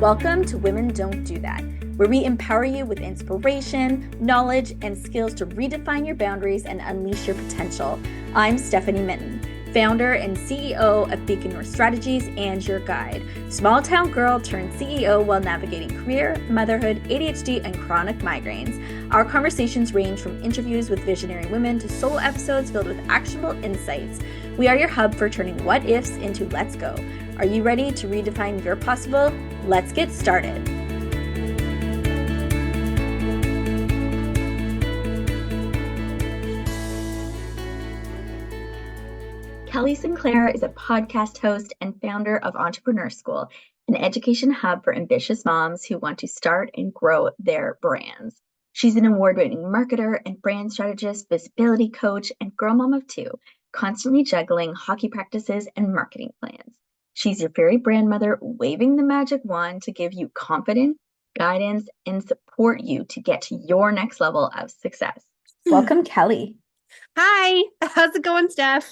Welcome to Women Don't Do That, where we empower you with inspiration, knowledge, and skills to redefine your boundaries and unleash your potential. I'm Stephanie Minton, founder and CEO of Beacon North Strategies and your guide. Small town girl turned CEO while navigating career, motherhood, ADHD, and chronic migraines. Our conversations range from interviews with visionary women to solo episodes filled with actionable insights. We are your hub for turning what ifs into let's go. Are you ready to redefine your possible? Let's get started. Kelly Sinclair is a podcast host and founder of Entrepreneur School, an education hub for ambitious moms who want to start and grow their brands. She's an award-winning marketer and brand strategist, visibility coach, and girl mom of two, constantly juggling hockey practices and marketing plans. She's your fairy brand mother, waving the magic wand to give you confidence, guidance, and support you to get to your next level of success. Welcome, Kelly. Hi, how's it going, Steph?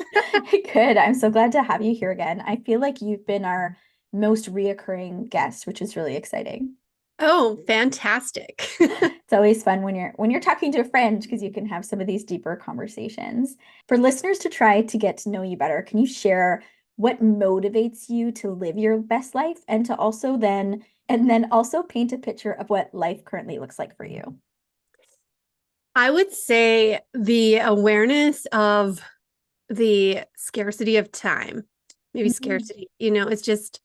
Good. I'm so glad to have you here again. I feel like you've been our most reoccurring guest, which is really exciting. Oh, fantastic. It's always fun when you're talking to a friend because you can have some of these deeper conversations. For listeners to try to get to know you better, can you share what motivates you to live your best life and to also then also paint a picture of what life currently looks like for you? I would say the awareness of the scarcity of time, maybe scarcity, it's just,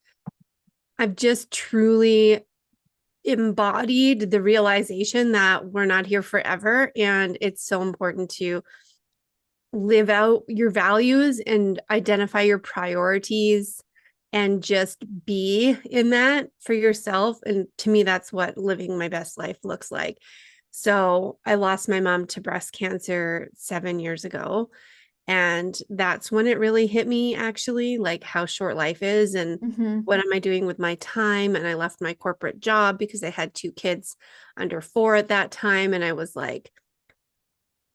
I've just truly embodied the realization that we're not here forever. And it's so important to live out your values and identify your priorities and just be in that for yourself. And to me, that's what living my best life looks like. So I lost my mom to breast cancer 7 years ago. And that's when it really hit me, actually, like how short life is and what am I doing with my time? And I left my corporate job because I had 2 kids under 4 at that time. And I was like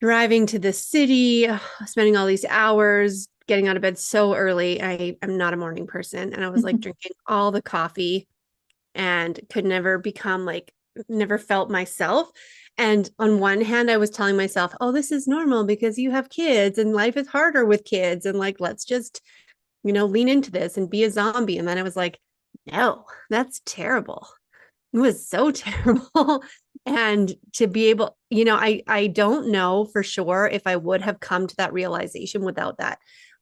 driving to the city, spending all these hours, getting out of bed so early. I am not a morning person. And I was like drinking all the coffee and could never become never felt myself. And on one hand, I was telling myself, oh, this is normal because you have kids and life is harder with kids. And let's just, lean into this and be a zombie. And then I was like, no, that's terrible. It was so terrible. And to be able, I don't know for sure if I would have come to that realization without that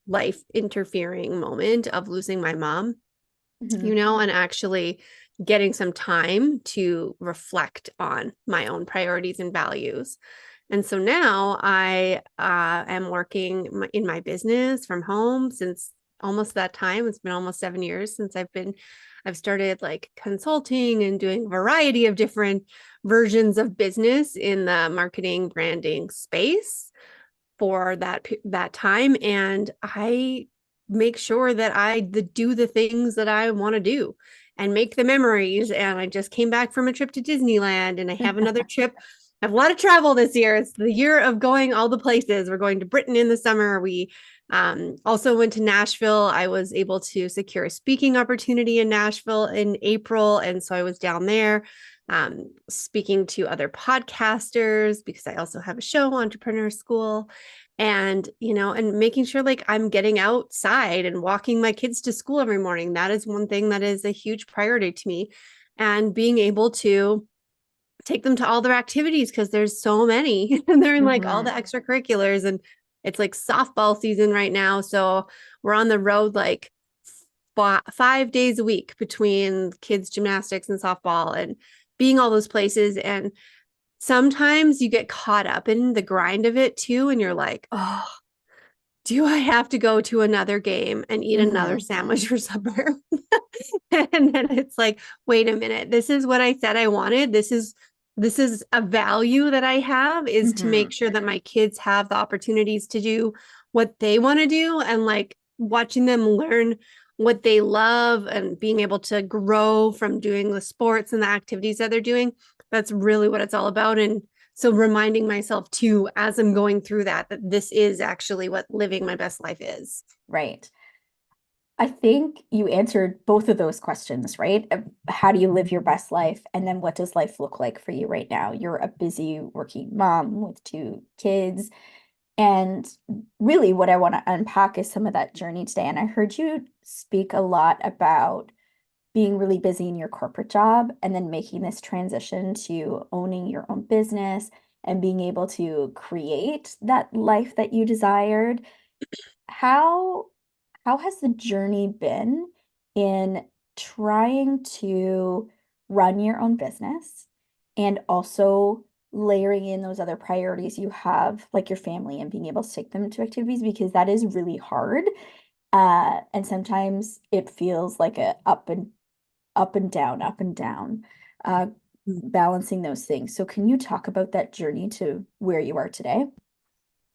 life interfering moment of losing my mom, and actually getting some time to reflect on my own priorities and values. And so now I am working in my business from home since almost that time. It's been almost 7 years since I've started consulting and doing a variety of different versions of business in the marketing branding space for that time. And I make sure that I do the things that I want to do and make the memories. And I just came back from a trip to Disneyland and I have another trip. I have a lot of travel this year. It's the year of going all the places. We're going to Britain in the summer. We also went to Nashville. I was able to secure a speaking opportunity in Nashville in April. And so I was down there speaking to other podcasters because I also have a show, Entrepreneur School. And, and making sure I'm getting outside and walking my kids to school every morning. That is one thing that is a huge priority to me. And being able to take them to all their activities because there's so many and they're in all the extracurriculars and it's softball season right now. So we're on the road 5 days a week between kids gymnastics and softball and being all those places. And sometimes you get caught up in the grind of it too. And you're like, oh, do I have to go to another game and eat another sandwich for supper? And then it's wait a minute, this is what I said I wanted. This is a value that I have is to make sure that my kids have the opportunities to do what they want to do and watching them learn what they love and being able to grow from doing the sports and the activities that they're doing. That's really what it's all about. And so reminding myself too, as I'm going through that this is actually what living my best life is. Right. I think you answered both of those questions, right? How do you live your best life? And then what does life look like for you right now? You're a busy working mom with two kids. And really, what I want to unpack is some of that journey today. And I heard you speak a lot about being really busy in your corporate job and then making this transition to owning your own business and being able to create that life that you desired. How how has the journey been in trying to run your own business and also layering in those other priorities you have, like your family, and being able to take them to activities because that is really hard. And sometimes it feels like a up and down, uh, balancing those things. So can you talk about that journey to where you are today?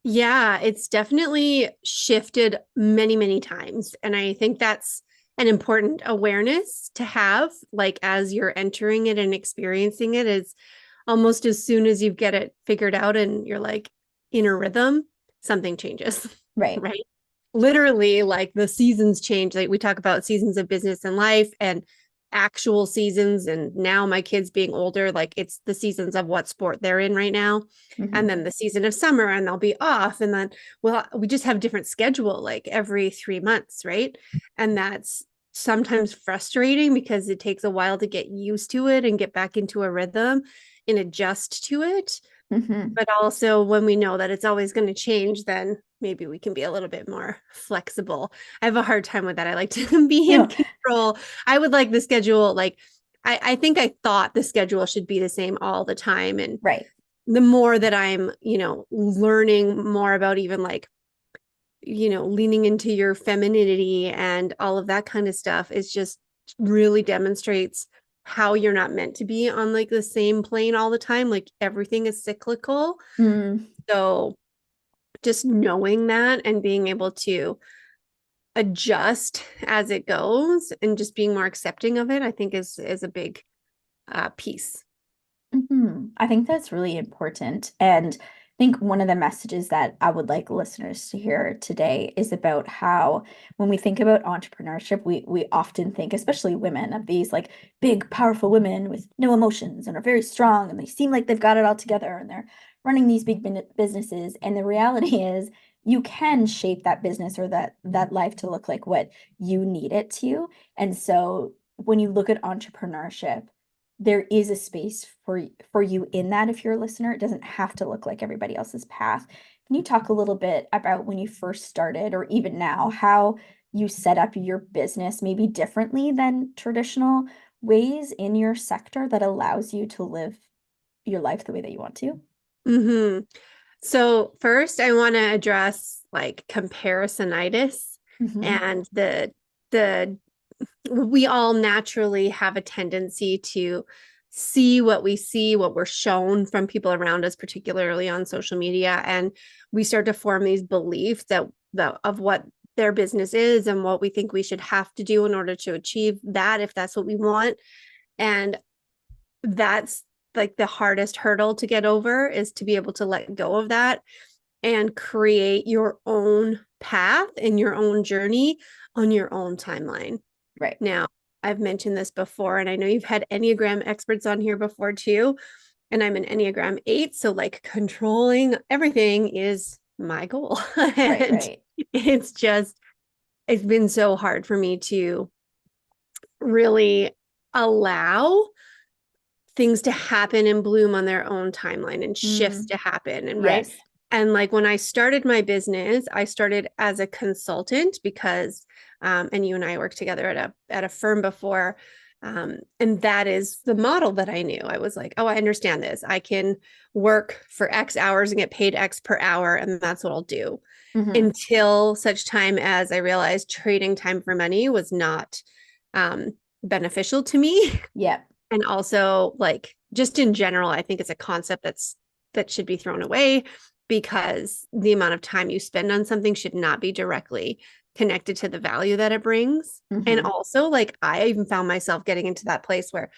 Yeah, it's definitely shifted many, many times. And I think that's an important awareness to have, like as you're entering it and experiencing it, is almost as soon as you get it figured out and you're like in a rhythm, something changes, Right. right? Literally, like the seasons change. Like we talk about seasons of business and life and actual seasons. And now my kids being older, like it's the seasons of what sport they're in right now. And Mhm. then the season of summer, and they'll be off. And then, well, we just have different schedule like every 3 months, right? And that's sometimes frustrating because it takes a while to get used to it and get back into a rhythm and adjust to it. Mhm. But also, when we know that it's always going to change, then maybe we can be a little bit more flexible. I have a hard time with that. I like to be in No, control. I would like the schedule, like, I think I thought the schedule should be the same all the time. And right. the more that I'm, learning more about even like, leaning into your femininity and all of that kind of stuff, is just really demonstrates how you're not meant to be on like the same plane all the time. Like everything is cyclical. Mm, So just knowing that and being able to adjust as it goes and just being more accepting of it, I think is a big piece. I think that's really important. And I think one of the messages that I would like listeners to hear today is about how when we think about entrepreneurship, we often think, especially women, of these like big, powerful women with no emotions and are very strong and they seem like they've got it all together and they're running these big businesses. And the reality is you can shape that business or that life to look like what you need it to. And so when you look at entrepreneurship, there is a space for you in that if you're a listener. It doesn't have to look like everybody else's path. Can you talk a little bit about when you first started or even now, how you set up your business maybe differently than traditional ways in your sector that allows you to live your life the way that you want to? Hmm. So first, I want to address like comparisonitis Hmm. and the we all naturally have a tendency to see what we see, what we're shown from people around us, particularly on social media, and we start to form these beliefs that of what their business is and what we think we should have to do in order to achieve that, if that's what we want. And that's like the hardest hurdle to get over, is to be able to let go of that and create your own path and your own journey on your own timeline. Right. Now, I've mentioned this before, and I know you've had Enneagram experts on here before too. And I'm an Enneagram 8. So, like, controlling everything is my goal. Right. And Right. it's just, it's been so hard for me to really allow things to happen and bloom on their own timeline and shifts Mm, to happen. And right. yes. And like when I started my business, I started as a consultant because, and you and I worked together at a firm before. And that is the model that I knew. I was like, oh, I understand this. I can work for X hours and get paid X per hour, and that's what I'll do. Hmm. Until such time as I realized trading time for money was not beneficial to me. Yep. And also, like, just in general, I think it's a concept that should be thrown away, because the amount of time you spend on something should not be directly connected to the value that it brings. And Hmm. also, like, I even found myself getting into that place where,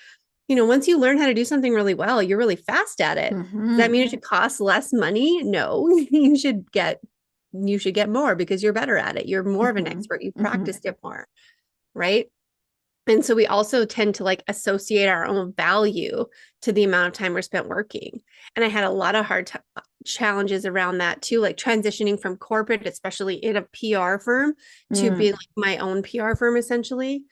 once you learn how to do something really well, you're really fast at it. Does that Hmm. mean it should cost less money? No, you should get you should get more because you're better at it. You're more of an expert. You've practiced it more, right? And so we also tend to like associate our own value to the amount of time we're spent working. And I had a lot of challenges around that too, like transitioning from corporate, especially in a PR firm, to being like my own PR firm essentially.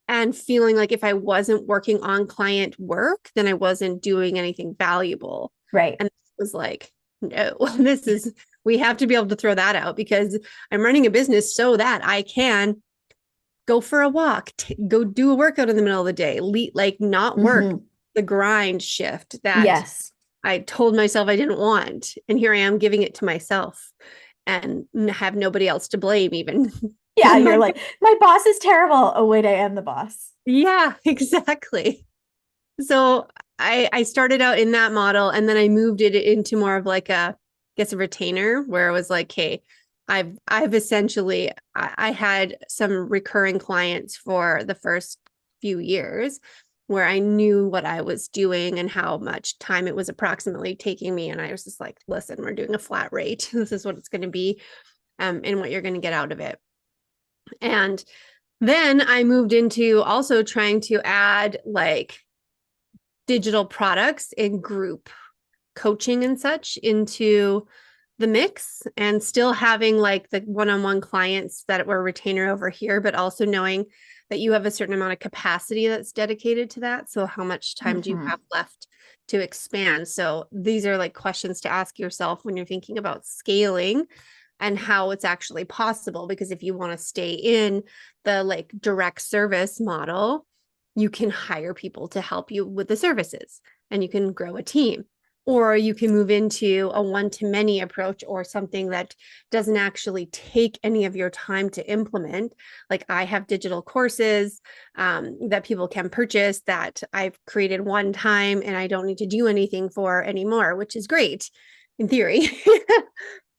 And feeling like if I wasn't working on client work, then I wasn't doing anything valuable. Right. And it was like, no, we have to be able to throw that out because I'm running a business so that I can go for a walk, go do a workout in the middle of the day, like not work the grind shift that I told myself I didn't want. And here I am giving it to myself and have nobody else to blame even. Yeah, you're like, my boss is terrible. Oh, wait, I am the boss. Yeah, exactly. So I started out in that model and then I moved it into more of like a retainer where it was like, hey, I've essentially I had some recurring clients for the first few years where I knew what I was doing and how much time it was approximately taking me. And I was just like, listen, we're doing a flat rate. This is what it's going to be, and what you're going to get out of it. And then I moved into also trying to add like digital products and group coaching and such into the mix, and still having like the one-on-one clients that were retainer over here, but also knowing that you have a certain amount of capacity that's dedicated to that. So how much time do you have left to expand? So these are like questions to ask yourself when you're thinking about scaling and how it's actually possible. Because if you want to stay in the like direct service model, you can hire people to help you with the services and you can grow a team. Or you can move into a one-to-many approach or something that doesn't actually take any of your time to implement. Like I have digital courses that people can purchase that I've created one time and I don't need to do anything for anymore, which is great in theory,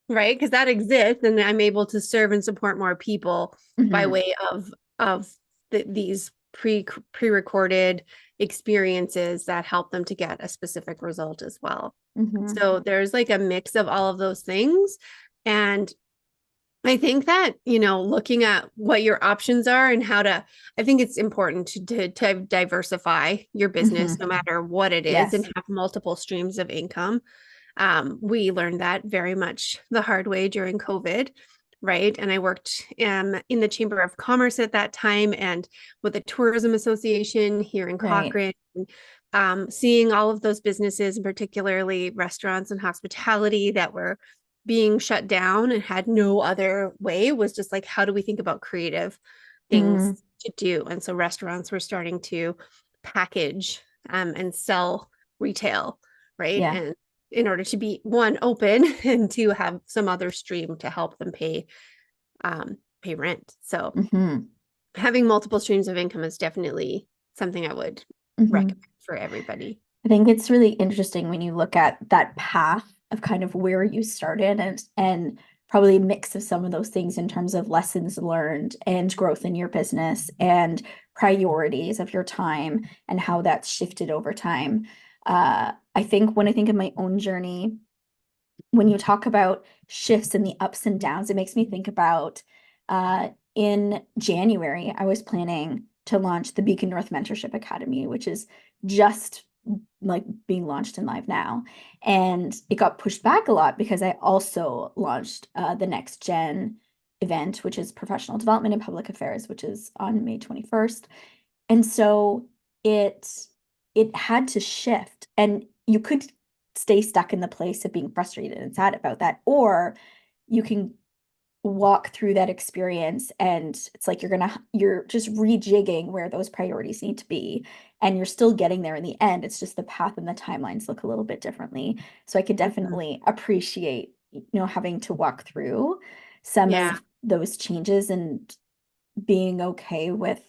right? Because that exists and I'm able to serve and support more people by way of these pre-recorded experiences that help them to get a specific result as well. So there's like a mix of all of those things. And I think that, looking at what your options are and I think it's important to diversify your business no matter what it is and have multiple streams of income. We learned that very much the hard way during COVID. Right. And I worked in the Chamber of Commerce at that time and with the Tourism Association here in Cochrane, seeing all of those businesses, particularly restaurants and hospitality that were being shut down and had no other way, was just like, how do we think about creative things to do? And so restaurants were starting to package and sell retail, right? And in order to be one, open, and to have some other stream to help them pay rent. So having multiple streams of income is definitely something I would recommend for everybody. I think it's really interesting when you look at that path of kind of where you started and probably a mix of some of those things in terms of lessons learned and growth in your business and priorities of your time and how that's shifted over time. I think when I think of my own journey, when you talk about shifts and the ups and downs, it makes me think about in January, I was planning to launch the Beacon North Mentorship Academy, which is just like being launched and live now. And it got pushed back a lot because I also launched the Next Gen event, which is professional development and public affairs, which is on May 21st. And so it had to shift, and you could stay stuck in the place of being frustrated and sad about that, or you can walk through that experience and it's like you're just rejigging where those priorities need to be, and you're still getting there in the end. It's just the path and the timelines look a little bit differently. So I could definitely appreciate having to walk through some of those changes and being okay with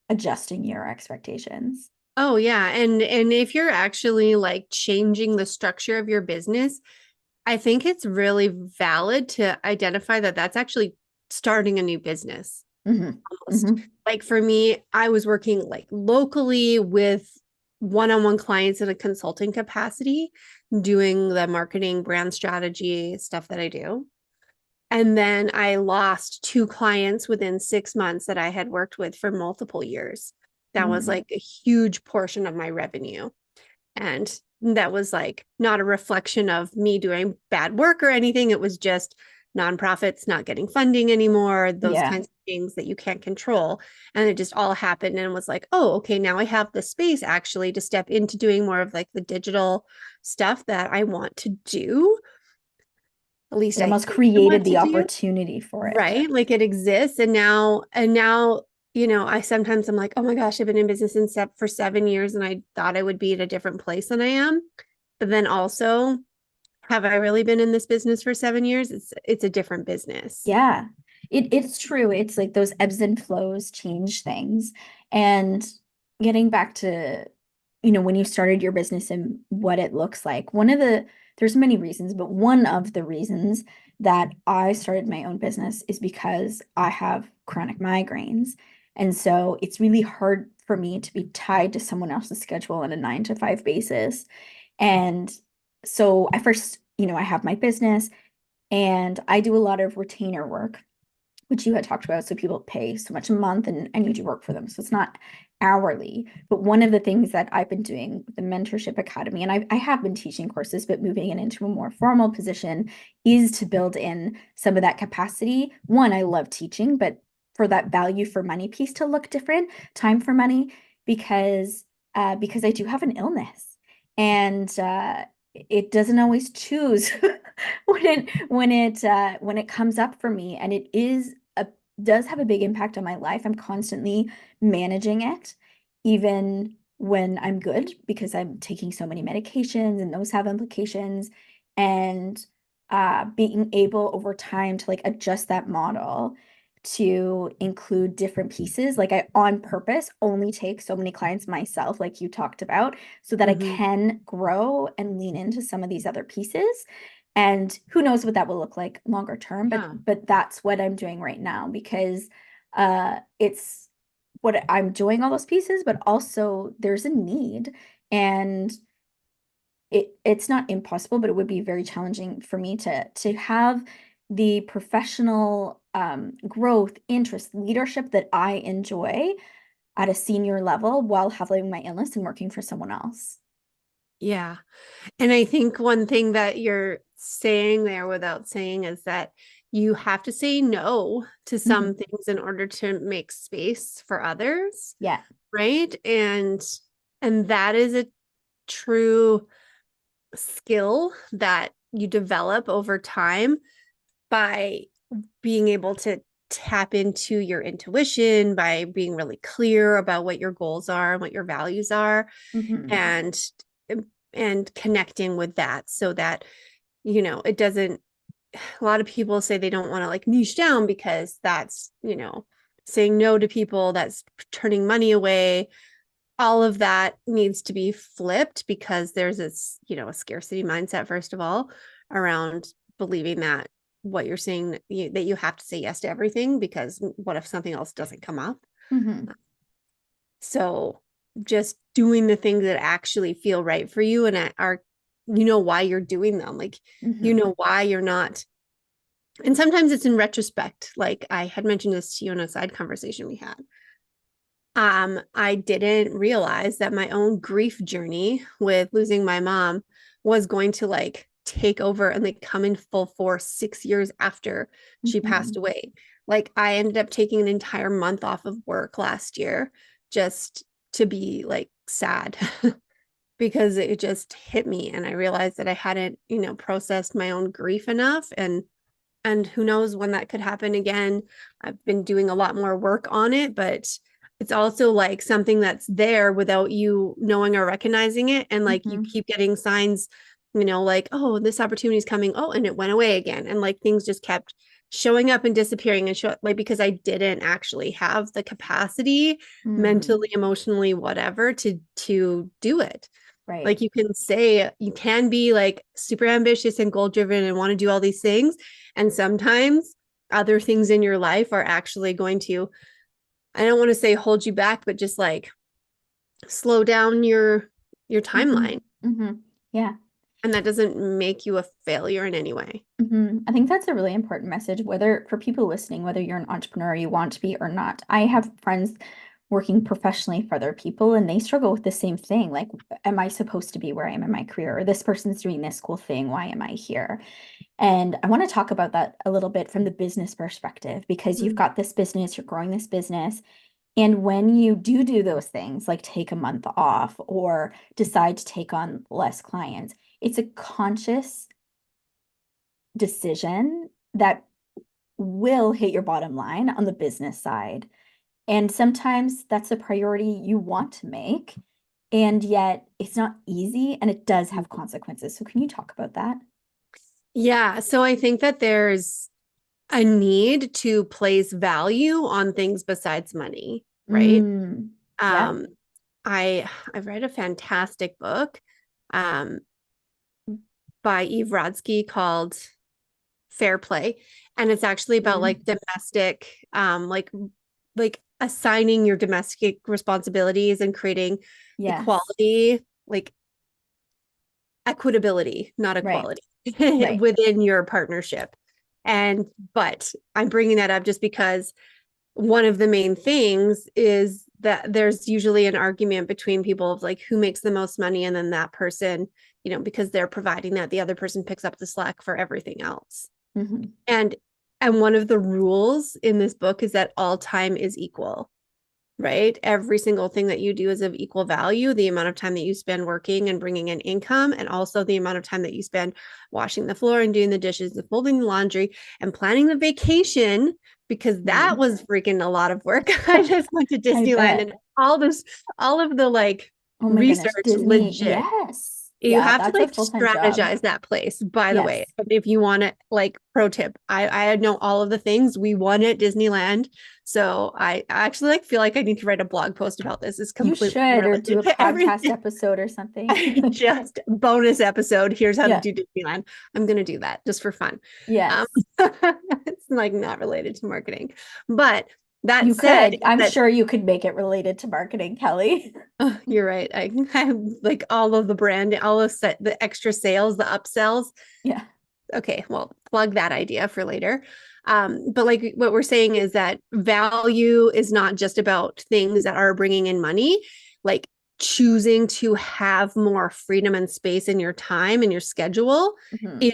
adjusting your expectations. Oh yeah. And if you're actually like changing the structure of your business, I think it's really valid to identify that that's actually starting a new business. Almost. Like for me, I was working like locally with one-on-one clients in a consulting capacity, doing the marketing, brand strategy stuff that I do. And then I lost 2 clients within 6 months that I had worked with for multiple years. That was Mm. like a huge portion of my revenue. And that was like not a reflection of me doing bad work or anything. It was just nonprofits not getting funding anymore, those Yeah. kinds of things that you can't control. And it just all happened and was like, oh, okay, now I have the space actually to step into doing more of like the digital stuff that I want to do. At least It I almost think I created want the to do. opportunity for it. Right. Like it exists. And now, I sometimes I'm like, oh my gosh, I've been in business for 7 years and I thought I would be at a different place than I am. But then also, have I really been in this business for 7 years? It's a different business. Yeah, it's true. It's like those ebbs and flows change things. And getting back to, when you started your business and what it looks like, there's many reasons, but one of the reasons that I started my own business is because I have chronic migraines. And so it's really hard for me to be tied to someone else's schedule on a 9 to 5 basis. And so I have my business. And I do a lot of retainer work, which you had talked about. So people pay so much a month and I need to work for them. So it's not hourly. But one of the things that I've been doing with the Mentorship Academy, and I have been teaching courses, but moving it into a more formal position is to build in some of that capacity. One, I love teaching, but for that value for money piece to look different, time for money, because I do have an illness. And it doesn't always choose when it comes up for me, and does have a big impact on my life. I'm constantly managing it, even when I'm good, because I'm taking so many medications and those have implications. And being able over time to like adjust that model to include different pieces. Like I on purpose only take so many clients myself, like you talked about, so that I Mhm. can grow and lean into some of these other pieces. And who knows what that will look like longer term, but Yeah. but that's what I'm doing right now, because it's what I'm doing, all those pieces, but also there's a need. And it's not impossible, but it would be very challenging for me to have the professional growth, interest, leadership that I enjoy at a senior level while having my illness and working for someone else. Yeah. And I think one thing that you're saying there without saying is that you have to say no to some Mhm. things in order to make space for others, Yeah. right? And that is a true skill that you develop over time by being able to tap into your intuition, by being really clear about what your goals are and what your values are, Hmm. and and connecting with that so that it doesn't. A lot of people say they don't want to like niche down because that's saying no to people, that's turning money away. All of that needs to be flipped because there's this a scarcity mindset, first of all, around believing that what you're saying, that you have to say yes to everything, because what if something else doesn't come up? Hmm. So just doing the things that actually feel right for you and are why you're doing them, like Hmm. why you're not. And sometimes it's in retrospect, like I had mentioned this to you in a side conversation we had. I didn't realize that my own grief journey with losing my mom was going to like take over and like come in full force 6 years after she passed Hmm. away. Like I ended up taking an entire month off of work last year just to be like sad because it just hit me and I realized that I hadn't, processed my own grief enough, and who knows when that could happen again. I've been doing a lot more work on it, but it's also like something that's there without you knowing or recognizing it. And like you Hmm. keep getting signs, like, oh, this opportunity is coming. Oh, and it went away again. And like things just kept showing up and disappearing and like because I didn't actually have the capacity Hmm. mentally, emotionally, whatever to do it. Right. Like you can be like super ambitious and goal driven and want to do all these things. And sometimes other things in your life are actually going to, I don't want to say hold you back, but just like slow down your Hmm. timeline. Hmm. Yeah. And that doesn't make you a failure in any way. I think that's a really important message, whether for people listening, whether you're an entrepreneur, you want to be or not. I have friends working professionally for other people, and they struggle with the same thing. Like, am I supposed to be where I am in my career? Or this person's doing this cool thing. Why am I here? And I want to talk about that a little bit from the business perspective, because you've got this business, you're growing this business. And when you do those things, like take a month off or decide to take on less clients, it's a conscious decision that will hit your bottom line on the business side. And sometimes that's a priority you want to make, and yet it's not easy and it does have consequences. So can you talk about that? Yeah. So I think that there's a need to place value on things besides money, right? Yeah. Um, I read a fantastic book um, by Eve Rodsky called Fair Play, and it's actually about like domestic, like assigning your domestic responsibilities and creating Yes. equality, like equitability, not Right. equality, Right. within your partnership. But I'm bringing that up just because one of the main things is that there's usually an argument between people of like who makes the most money, and then that person, because they're providing that, the other person picks up the slack for everything else. Mm-hmm. And one of the rules in this book is that all time is equal, right? Every single thing that you do is of equal value. The amount of time that you spend working and bringing in income, and also the amount of time that you spend washing the floor and doing the dishes and folding the laundry and planning the vacation, because that was freaking a lot of work. I just went to I Disneyland bet. and all of the like Oh my goodness. research, Disney. legit. Yes. You Yeah, have to that's a like full-time job. strategize that place, by the way. Yes. If you want to, like, pro tip, I know all of the things we won at Disneyland. So I actually like feel like I need to write a blog post about this. It's You completely should, or do related a to podcast everything. episode or something. Just bonus episode. Here's how to Yeah. do Disneyland. I'm gonna do that just for fun. Um, Yes. it's like not related to marketing, but that You said, could. I'm that sure you could make it related to marketing, Kelly. oh, you're right. I have like all of the brand, all of the extra sales, the upsells. Yeah. Okay, well, plug that idea for later. But like what we're saying is that value is not just about things that are bringing in money, like choosing to have more freedom and space in your time and your schedule Mhm.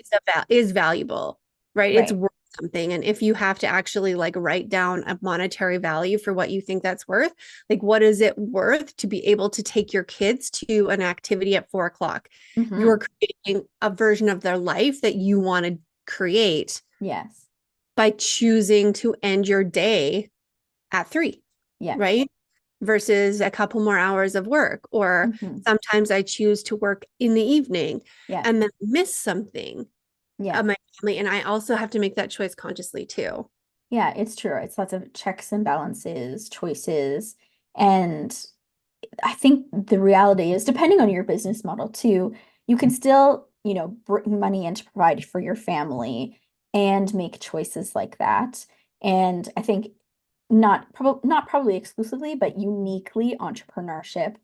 is valuable, right? It's Right. worth something. And if you have to actually like write down a monetary value for what you think that's worth, like what is it worth to be able to take your kids to an activity at 4 o'clock? You're Mhm. creating a version of their life that you want to create Yes. by choosing to end your day at 3, Yeah. right? Versus a couple more hours of work. Or Mhm. sometimes I choose to work in the evening Yeah. and then miss something Yeah. of my family. And I also have to make that choice consciously too. Yeah, it's true. It's lots of checks and balances, choices. And I think the reality is, depending on your business model too, you can still, bring money in to provide for your family and make choices like that. And I think not probably exclusively, but uniquely entrepreneurship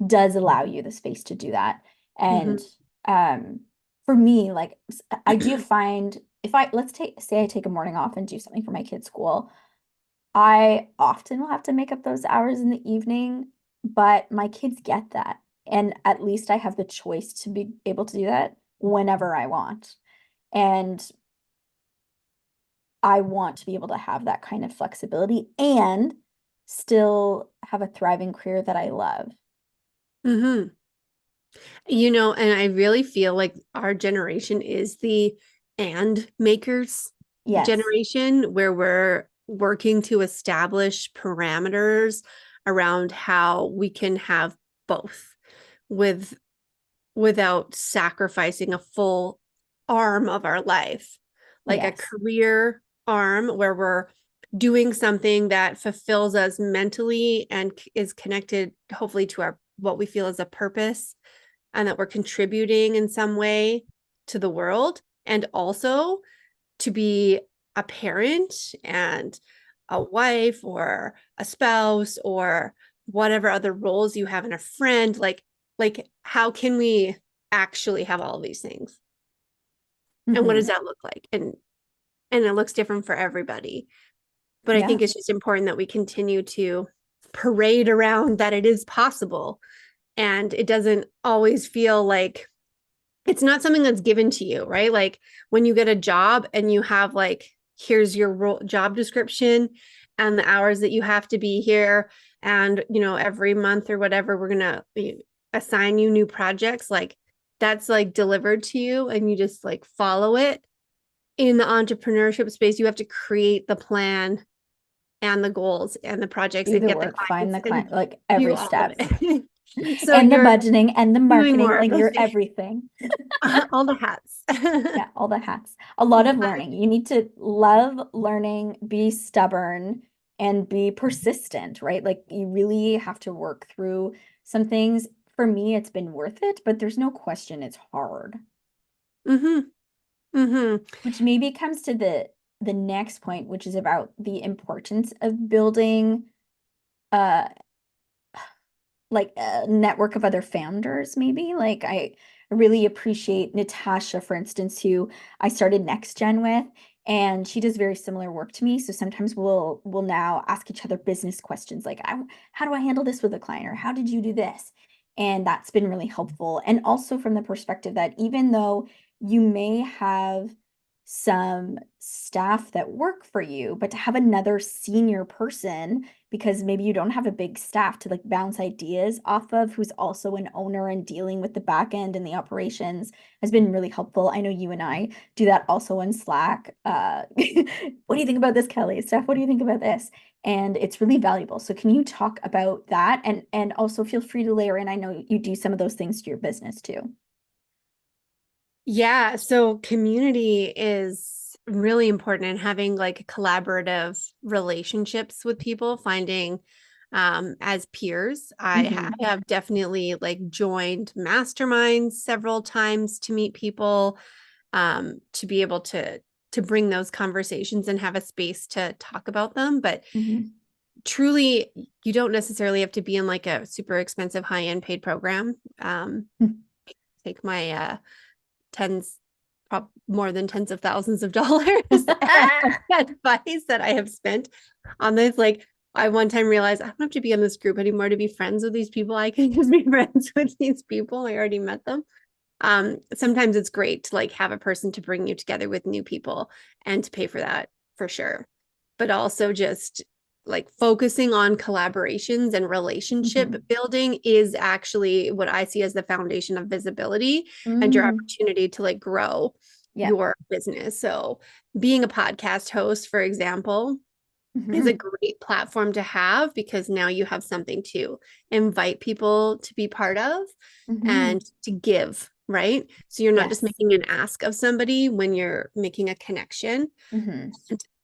does allow you the space to do that. Mhm. And um, for me, like I do find if I let's take say I take a morning off and do something for my kids' school, I often will have to make up those hours in the evening, but my kids get that. And at least I have the choice to be able to do that whenever I want. And I want to be able to have that kind of flexibility and still have a thriving career that I love. Mhm. And I really feel like our generation is the and makers Yes. generation, where we're working to establish parameters around how we can have both with without sacrificing a full arm of our life, like a Yes. career arm where we're doing something that fulfills us mentally and is connected hopefully to our what we feel is a purpose, and that we're contributing in some way to the world, and also to be a parent and a wife or a spouse or whatever other roles you have, in a friend, like how can we actually have all of these things. And what Mm-hmm. does that look like? And it looks different for everybody. But I Yeah. think it's just important that we continue to parade around that it is possible. And it doesn't always feel like it's not something that's given to you, right? Like when you get a job and you have like, here's your job description and the hours that you have to be here. And, every month or whatever, we're going to assign you new projects. Like that's like delivered to you and you just like follow it. In the entrepreneurship space, you have to create the plan and the goals and the projects Do and the get the work, find clients the and client, like do every all of step. it. So And the you're budgeting and the doing marketing, more of like those you're things, everything. all the hats. Yeah, all the hats. A lot of But learning. You need to love learning, be stubborn, and be persistent, right? Like you really have to work through some things. For me, it's been worth it, but there's no question it's hard. mm-hmm, mm-hmm. Which maybe comes to the next point, which is about the importance of building uh like a network of other founders, maybe. Like I really appreciate Natasha, for instance, who I started Next Gen with, and she does very similar work to me. So sometimes we'll now ask each other business questions like, how do I handle this with a client, or how did you do this? And that's been really helpful. And also from the perspective that even though you may have some staff that work for you, but to have another senior person, because maybe you don't have a big staff to like bounce ideas off of, who's also an owner and dealing with the back end and the operations, has been really helpful. I know you and I do that also in Slack. What do you think about this, Kelly? Steph, what do you think about this? And it's really valuable. So can you talk about that? And also feel free to layer in. I know you do some of those things to your business too. Yeah, so community is really important, and having like collaborative relationships with people, finding as peers. I Mm-hmm. have definitely like joined masterminds several times to meet people, to be able to bring those conversations and have a space to talk about them. But Mm-hmm. truly, you don't necessarily have to be in like a super expensive high-end paid program. Take my tens, more than tens of thousands of dollars advice that I have spent on this. Like I one time realized I don't have to be in this group anymore to be friends with these people. I can just be friends with these people. I already met them. Sometimes it's great to like have a person to bring you together with new people and to pay for that for sure. But also just like focusing on collaborations and relationship Mm-hmm. building is actually what I see as the foundation of visibility and your Mm. opportunity to like grow Yeah. your business. So being a podcast host, for example, is a Mm-hmm. great platform to have because now you have something to invite people to be part of Mm-hmm. and to give, right? So you're not just Yes. making an ask of somebody when you're making a connection. Mm-hmm.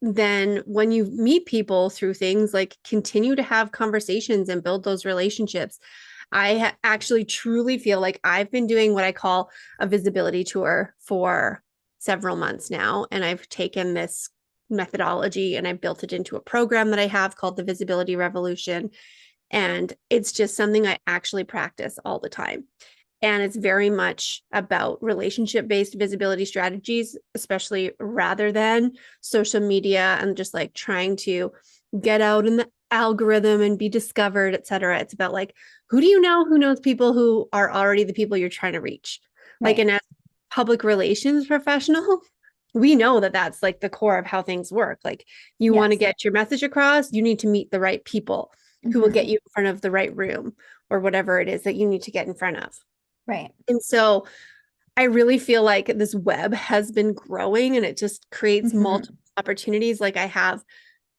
And then when you meet people through things, like continue to have conversations and build those relationships. I actually truly feel like I've been doing what I call a visibility tour for several months now. And I've taken this methodology and I built it into a program that I have called the Visibility Revolution. And it's just something I actually practice all the time. And it's very much about relationship based visibility strategies, especially rather than social media and just like trying to get out in the algorithm and be discovered, et cetera. It's about like, who do you know who knows people who are already the people you're trying to reach? Like, Right. and as public relations professional, we know that that's like the core of how things work. Like, you want to Yes. get your message across, you need to meet the right people who will get Mm-hmm. you in front of the right room or whatever it is that you need to get in front of. Right. And so I really feel like this web has been growing and it just creates Mm-hmm. multiple opportunities. Like I have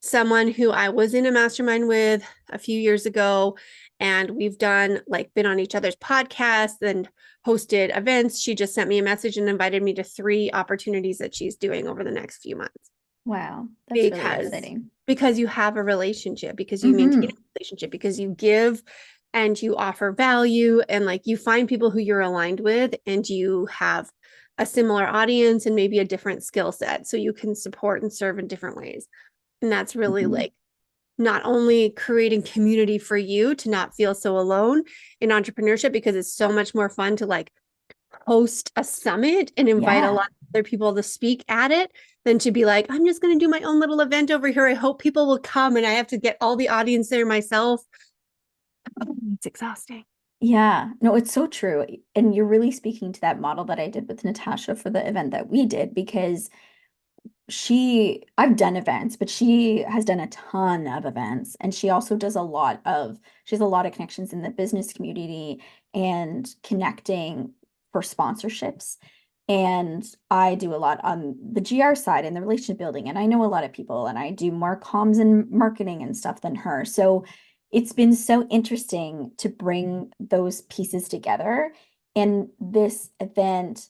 someone who I was in a mastermind with a few years ago, and we've done like been on each other's podcasts and hosted events. She just sent me a message and invited me to 3 opportunities that she's doing over the next few months Wow. That's really because exciting. because you have a relationship, because you maintain a Mm-hmm. relationship, because you give and you offer value and like you find people who you're aligned with and you have a similar audience and maybe a different skill set so you can support and serve in different ways. And that's really Mm-hmm. like not only creating community for you to not feel so alone in entrepreneurship because it's so much more fun to like host a summit and invite a Yeah. lot of other people to speak at it than to be like, I'm just going to do my own little event over here. I hope people will come and I have to get all the audience there myself. Oh, it's exhausting. Yeah, no, it's so true. And you're really speaking to that model that I did with Natasha for the event that we did because I've done events, but she has done a ton of events. And she has a lot of connections in the business community and connecting for sponsorships. And I do a lot on the GR side and the relationship building. And I know a lot of people and I do more comms and marketing and stuff than her. So it's been so interesting to bring those pieces together. And this event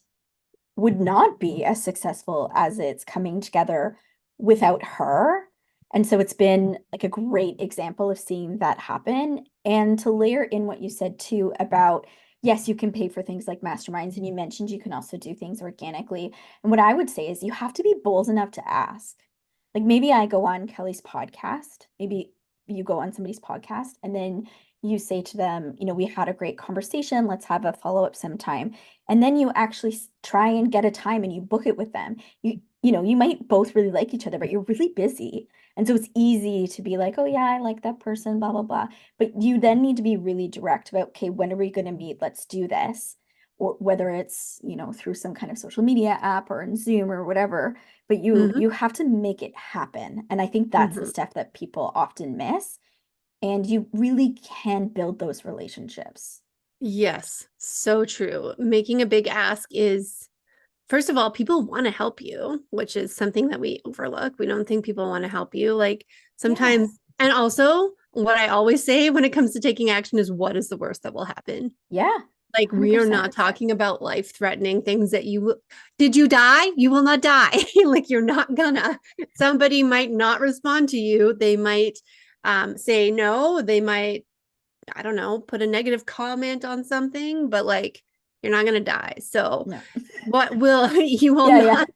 would not be as successful as it's coming together without her. And so it's been like a great example of seeing that happen. And to layer in what you said too about, yes, you can pay for things like masterminds. And you mentioned you can also do things organically. And what I would say is you have to be bold enough to ask. Like maybe I go on Kelly's podcast, maybe you go on somebody's podcast, and then you say to them, we had a great conversation. Let's have a follow-up sometime. And then you actually try and get a time and you book it with them. You might both really like each other, but you're really busy. And so it's easy to be like, oh yeah, I like that person, blah, blah, blah. But you then need to be really direct about, okay, when are we going to meet? Let's do this. Or whether it's, through some kind of social media app or in Zoom or whatever, but you have to make it happen. And I think that's the stuff that people often miss. And you really can build those relationships. Yes, so true. Making a big ask is, first of all, people want to help you, which is something that we overlook. We don't think people want to help you. Like Yeah. sometimes, and also what I always say when it comes to taking action is what is the worst that will happen? Yeah. Like we are 100%. not talking about life-threatening things that did you die? You will not die. Like you're not gonna. Somebody might not respond to you. They might say no. They might, I don't know, put a negative comment on something, but like you're not gonna die. So No. what will you will Yeah, yeah. not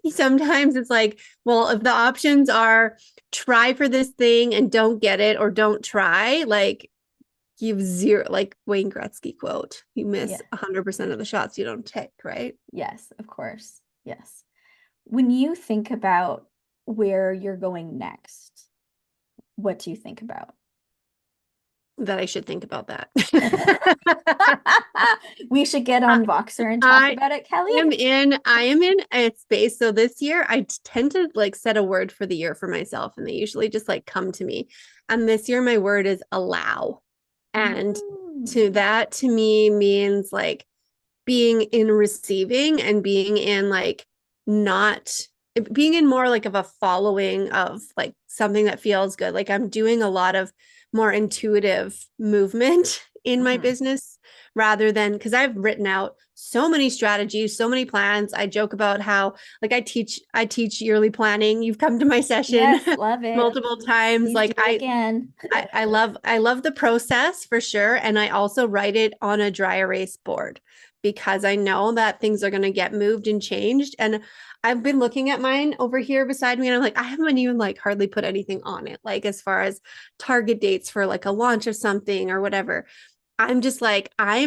sometimes it's like, well, if the options are try for this thing and don't get it or don't try, like you've zero, like Wayne Gretzky quote, you miss Yeah. 100% of the shots you don't take, right? Yes, of course. Yes. When you think about where you're going next, what do you think about? That I should think about that. We should get on Voxer and talk I about it, Kelly. I am in a space. So this year I tend to like set a word for the year for myself and they usually just like come to me. And this year my word is allow. And to me means like being in receiving and being in like not being in more like of a following of like something that feels good. Like I'm doing a lot of more intuitive movement in my business rather than because I've written out so many strategies, so many plans. I joke about how like I teach yearly planning. You've come to my session Yes, love it. multiple times. Please do Like it again. I love the process for sure. And I also write it on a dry erase board because I know that things are going to get moved and changed. And I've been looking at mine over here beside me and I'm like, I haven't even like hardly put anything on it, like as far as target dates for like a launch of something or whatever. I'm just like, I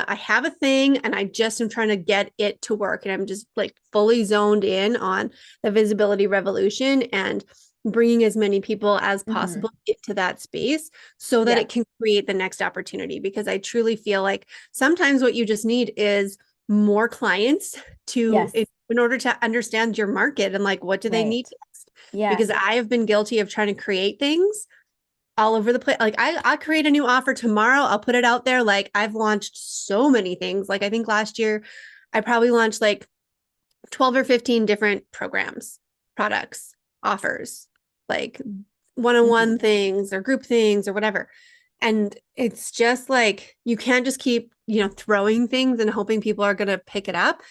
have a thing and I just am trying to get it to work. And I'm just like fully zoned in on the visibility revolution and bringing as many people as possible into that space so that Yeah. it can create the next opportunity. Because I truly feel like sometimes what you just need is more clients Yes. in order to understand your market and like, what do they need Right. next? Yeah. Because I have been guilty of trying to create things all over the place. Like I create a new offer tomorrow. I'll put it out there. Like I've launched so many things. Like I think last year I probably launched like 12 or 15 different programs, products, offers, like one-on-one things or group things or whatever. And it's just like you can't just keep, throwing things and hoping people are going to pick it up.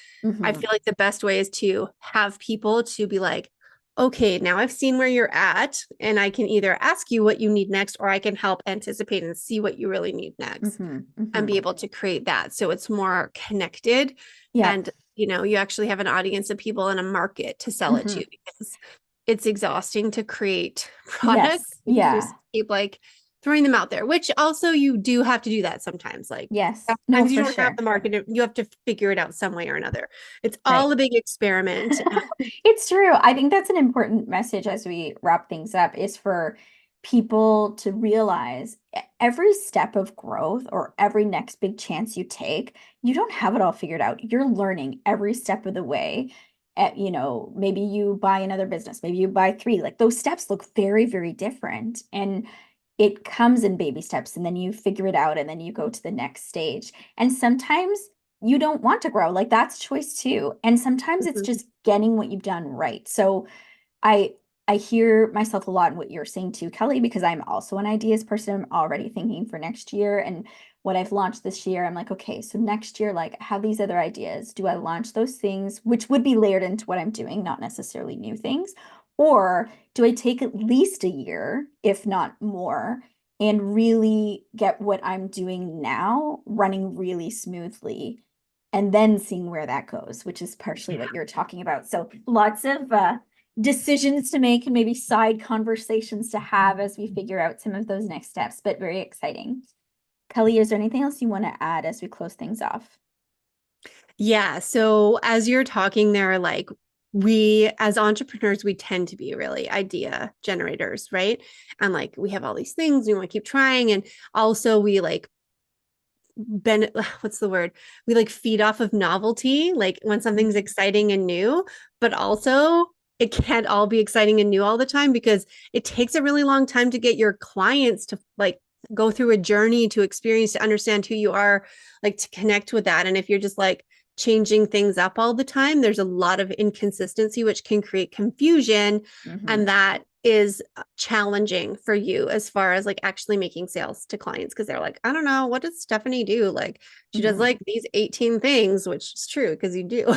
I feel like the best way is to have people to be like, okay, now I've seen where you're at, and I can either ask you what you need next, or I can help anticipate and see what you really need next and be able to create that. So it's more connected. Yeah. And, you actually have an audience of people and a market to sell it to because it's exhausting to create products. Yes. Yeah. Just keep like throwing them out there, which also you do have to do that sometimes. Like Yes. No, sometimes you for don't have sure. the market, you have to figure it out some way or another. It's all Right. a big experiment. It's true. I think that's an important message as we wrap things up is for people to realize every step of growth or every next big chance you take, you don't have it all figured out. You're learning every step of the way. Maybe you buy another business, maybe you buy three. Like those steps look very, very different. And it comes in baby steps, and then you figure it out, and then you go to the next stage. And sometimes you don't want to grow. Like that's choice too. And sometimes it's Mhm. just getting what you've done right. So I I hear myself a lot in what you're saying too, Kelly, because I'm also an ideas person. I'm already thinking for next year and what I've launched this year. I'm like, okay, so next year, like I have these other ideas. Do I launch those things, which would be layered into what I'm doing, not necessarily new things? Or do I take at least a year, if not more, and really get what I'm doing now running really smoothly and then seeing where that goes, which is partially Yeah. what you're talking about. So lots of decisions to make and maybe side conversations to have as we figure out some of those next steps, but very exciting. Kelly, is there anything else you want to add as we close things off? Yeah. So as you're talking there, like we as entrepreneurs, we tend to be really idea generators, right? And like we have all these things we want to keep trying. And also we like what's the word? We like feed off of novelty, like when something's exciting and new, but also it can't all be exciting and new all the time because it takes a really long time to get your clients to like go through a journey to experience to understand who you are, like to connect with that. And if you're just like changing things up all the time, there's a lot of inconsistency which can create confusion, Mm-hmm. and that is challenging for you as far as like actually making sales to clients because they're like, I don't know, what does Stephanie do? Like she does Mm-hmm. like these 18 things, which is true because you do.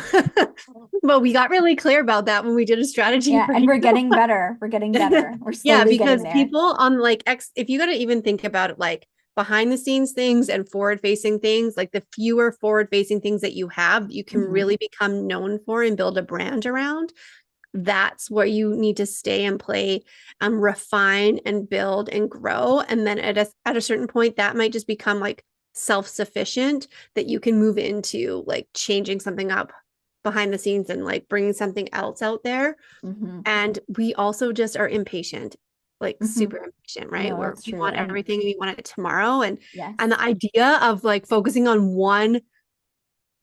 But we got really clear about that when we did a strategy Yeah, for and you. we're getting better. We're getting better. We're Yeah, slowly getting because there. people on like if you got to even think about it like behind the scenes things and forward facing things, like the fewer forward facing things that you have, you can Mm-hmm. really become known for and build a brand around. That's where you need to stay and play, refine and build and grow. And then at a certain point, that might just become like self-sufficient that you can move into like changing something up behind the scenes and like bringing something else out there. Mm-hmm. And we also just are impatient, like Mm-hmm. super impatient, right? No, Where that's we true. want And everything and we want it tomorrow. And yes. the idea of like focusing on one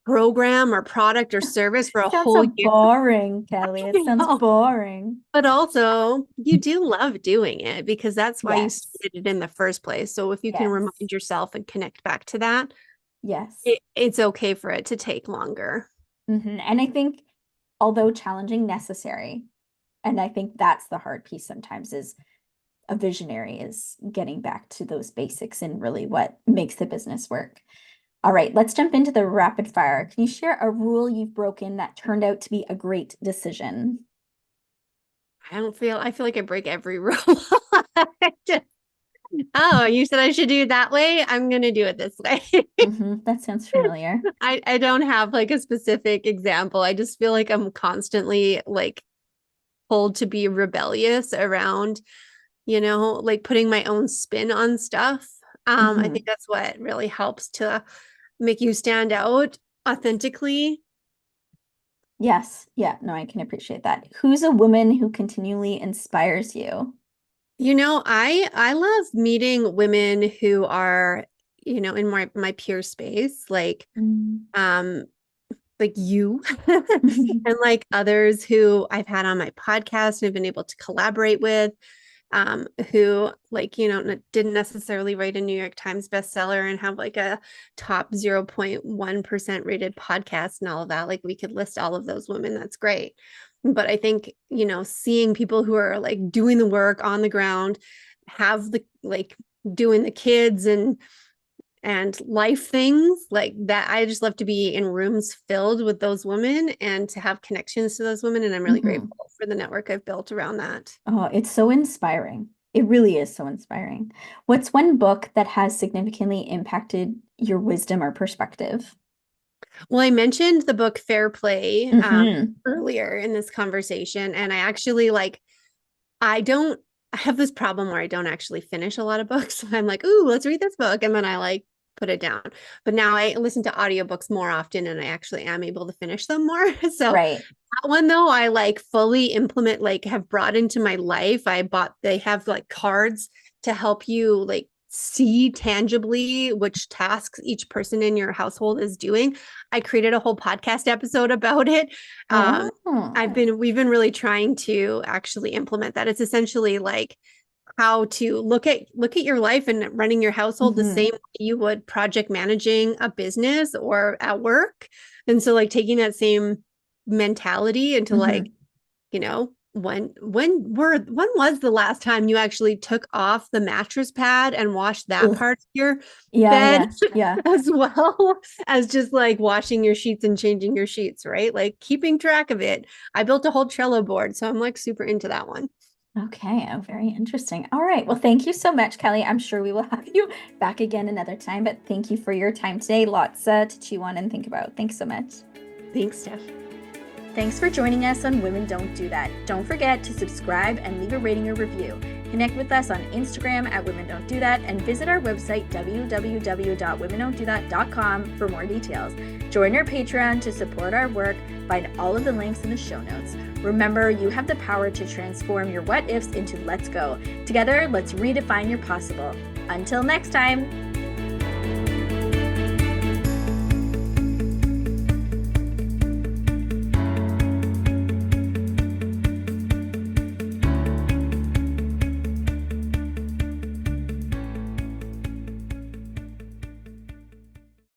program or product or service for a Sounds whole so year, boring, Kelly. It you sounds know, boring. but also, you do love doing it because that's why you Yes. started it in the first place. So if you can Yes. remind yourself and connect back to that, Yes. it's okay for it to take longer. And I think, although challenging, necessary. And I think that's the hard piece sometimes is a visionary is getting back to those basics and really what makes the business work. All right, let's jump into the rapid fire. Can you share a rule you've broken that turned out to be a great decision? I feel like I break every rule. Oh, you said I should do it that way. I'm going to do it this way. That sounds familiar. I don't have like a specific example. I just feel like I'm constantly like pulled to be rebellious around, like putting my own spin on stuff. I think Hmm. that's what really helps to make you stand out authentically. Yes. Yeah. No, I can appreciate that. Who's a woman who continually inspires you? I love meeting women who are, in my peer space, Mm. um like you and like others who I've had on my podcast and have been able to collaborate with, who like didn't necessarily write a New York Times bestseller and have like a top 0.1% rated podcast and all of that. Like we could list all of those women. That's great. But I think, seeing people who are like doing the work on the ground, have the like doing the kids and life things like that. I just love to be in rooms filled with those women and to have connections to those women. And I'm really Mhm. grateful for the network I've built around that. Oh, it's so inspiring. It really is so inspiring. What's one book that has significantly impacted your wisdom or perspective? Well, I mentioned the book Fair Play Hmm. earlier in this conversation, and I actually like, I don't. have this problem where I don't actually finish a lot of books. I'm like, ooh, let's read this book. And then I like put it down. But now I listen to audiobooks more often and I actually am able to finish them more. So Right. that one though, I like fully implement, like have brought into my life. They have like cards to help you like see tangibly which tasks each person in your household is doing. I created a whole podcast episode about it. Oh. We've been really trying to actually implement that. It's essentially like how to look at your life and running your household the same way you would project managing a business or at work. And so like taking that same mentality into like, you know, when was the last time you actually took off the mattress pad and washed that part of your bed as well as just like washing your sheets and changing your sheets, right? Like keeping track of it. I built a whole Trello board, so I'm like super into that one. Okay. Oh, very interesting. All right. Well, thank you so much, Kelly. I'm sure we will have you back again another time, but thank you for your time today. Lots to chew on and think about. Thanks so much. Thanks, Steph. Thanks for joining us on Women Don't Do That. Don't forget to subscribe and leave a rating or review. Connect with us on Instagram at Women Don't Do That and visit our website www.womendon'tdothat.com for more details. Join our Patreon to support our work. Find all of the links in the show notes. Remember, you have the power to transform your what ifs into let's go. Together, let's redefine your possible. Until next time.